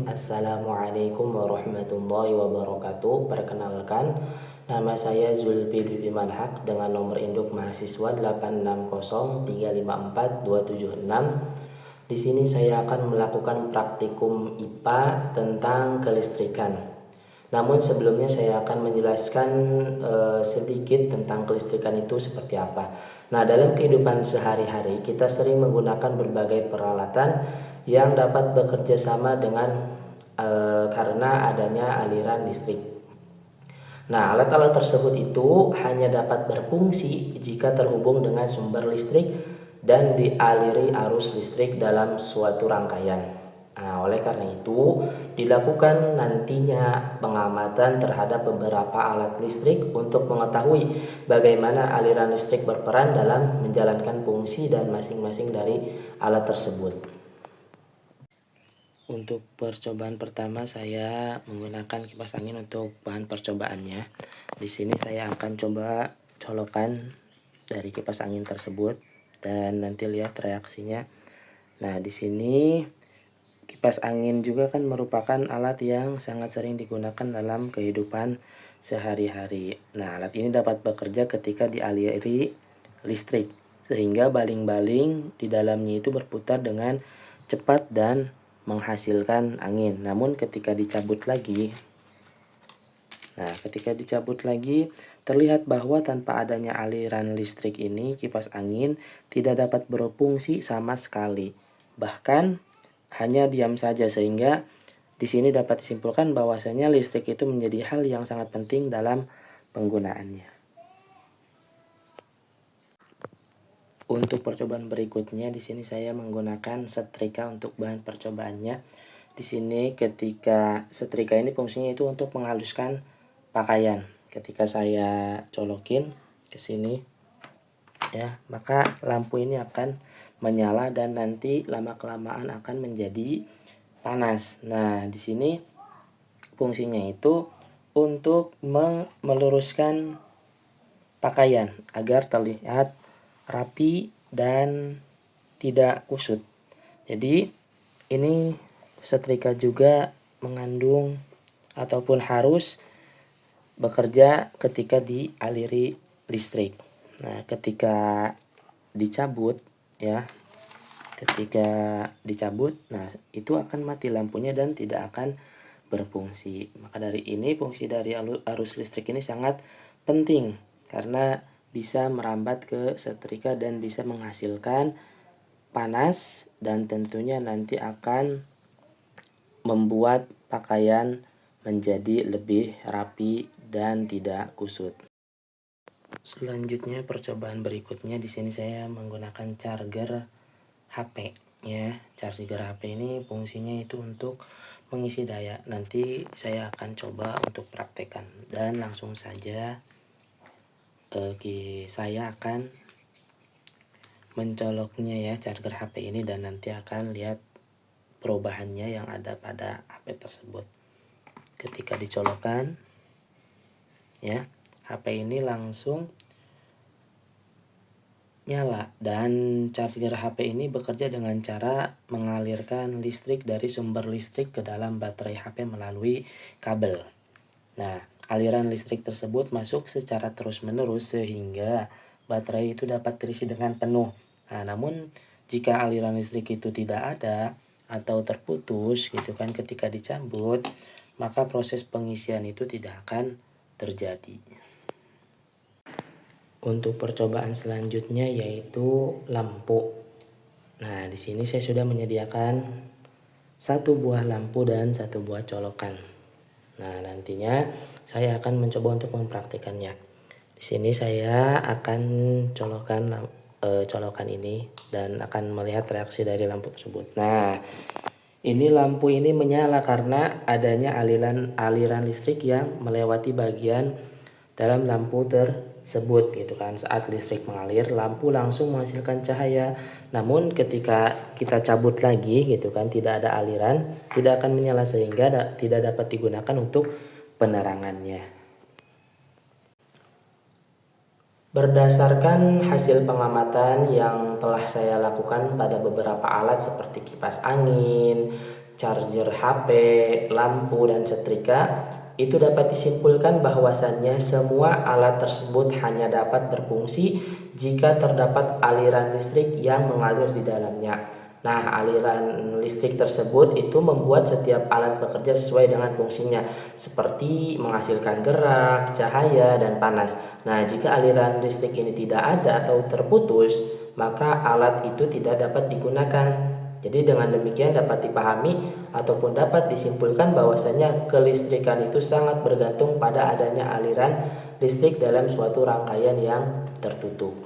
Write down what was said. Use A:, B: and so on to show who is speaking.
A: Assalamualaikum warahmatullahi wabarakatuh. Perkenalkan, nama saya Zulfi Manhak dengan nomor induk mahasiswa 860354276. Di sini saya akan melakukan praktikum IPA tentang kelistrikan. Namun sebelumnya saya akan menjelaskan sedikit tentang kelistrikan itu seperti apa. Nah, dalam kehidupan sehari-hari kita sering menggunakan berbagai peralatan yang dapat bekerja sama dengan karena adanya aliran listrik. Nah, alat-alat tersebut itu hanya dapat berfungsi jika terhubung dengan sumber listrik dan dialiri arus listrik dalam suatu rangkaian. Nah, oleh karena itu dilakukan nantinya pengamatan terhadap beberapa alat listrik untuk mengetahui bagaimana aliran listrik berperan dalam menjalankan fungsi dan masing-masing dari alat tersebut. Untuk percobaan pertama saya menggunakan kipas angin untuk bahan percobaannya. Di sini saya akan coba colokan dari kipas angin tersebut dan nanti lihat reaksinya. Nah, di sini kipas angin juga kan merupakan alat yang sangat sering digunakan dalam kehidupan sehari-hari. Nah, alat ini dapat bekerja ketika dialiri listrik, sehingga baling-baling di dalamnya itu berputar dengan cepat dan menghasilkan angin. Namun ketika dicabut lagi, terlihat bahwa tanpa adanya aliran listrik ini, kipas angin tidak dapat berfungsi sama sekali. Bahkan hanya diam saja, sehingga di sini dapat disimpulkan bahwasanya listrik itu menjadi hal yang sangat penting dalam penggunaannya. Untuk percobaan berikutnya, di sini saya menggunakan setrika untuk bahan percobaannya. Di sini ketika setrika ini fungsinya itu untuk menghaluskan pakaian. Ketika saya colokin ke sini ya, maka lampu ini akan menyala dan nanti lama-kelamaan akan menjadi panas. Nah, di sini fungsinya itu untuk meluruskan pakaian agar terlihat rapi dan tidak kusut. Jadi ini setrika juga mengandung ataupun harus bekerja ketika dialiri listrik. Nah, ketika dicabut, nah itu akan mati lampunya dan tidak akan berfungsi. Maka dari ini fungsi dari arus listrik ini sangat penting karena bisa merambat ke setrika dan bisa menghasilkan panas dan tentunya nanti akan membuat pakaian menjadi lebih rapi dan tidak kusut. Selanjutnya percobaan berikutnya, di sini saya menggunakan charger HP ya. Charger HP ini fungsinya itu untuk mengisi daya. Nanti saya akan coba untuk praktekkan dan langsung saja saya akan mencoloknya ya charger HP ini dan nanti akan lihat perubahannya yang ada pada HP tersebut. Ketika dicolokkan ya, HP ini langsung nyala dan charger HP ini bekerja dengan cara mengalirkan listrik dari sumber listrik ke dalam baterai HP melalui kabel. Nah, aliran listrik tersebut masuk secara terus-menerus sehingga baterai itu dapat terisi dengan penuh. Nah, namun jika aliran listrik itu tidak ada atau terputus gitu kan ketika dicabut, maka proses pengisian itu tidak akan terjadi. Untuk percobaan selanjutnya yaitu lampu. Nah, di sini saya sudah menyediakan satu buah lampu dan satu buah colokan. Nah, nantinya saya akan mencoba untuk mempraktikkannya. Di sini saya akan colokan ini dan akan melihat reaksi dari lampu tersebut. Nah, ini lampu ini menyala karena adanya aliran listrik yang melewati bagian dalam lampu tersebut gitu kan. Saat listrik mengalir, lampu langsung menghasilkan cahaya. Namun ketika kita cabut lagi gitu kan, tidak ada aliran, tidak akan menyala sehingga tidak dapat digunakan untuk penerangannya. Berdasarkan hasil pengamatan yang telah saya lakukan pada beberapa alat seperti kipas angin, charger HP, lampu, dan setrika, itu dapat disimpulkan bahwasannya semua alat tersebut hanya dapat berfungsi jika terdapat aliran listrik yang mengalir di dalamnya. Nah, aliran listrik tersebut itu membuat setiap alat bekerja sesuai dengan fungsinya, seperti menghasilkan gerak, cahaya, dan panas. Nah, jika aliran listrik ini tidak ada atau terputus, maka alat itu tidak dapat digunakan. Jadi dengan demikian dapat dipahami ataupun dapat disimpulkan bahwasanya kelistrikan itu sangat bergantung pada adanya aliran listrik dalam suatu rangkaian yang tertutup.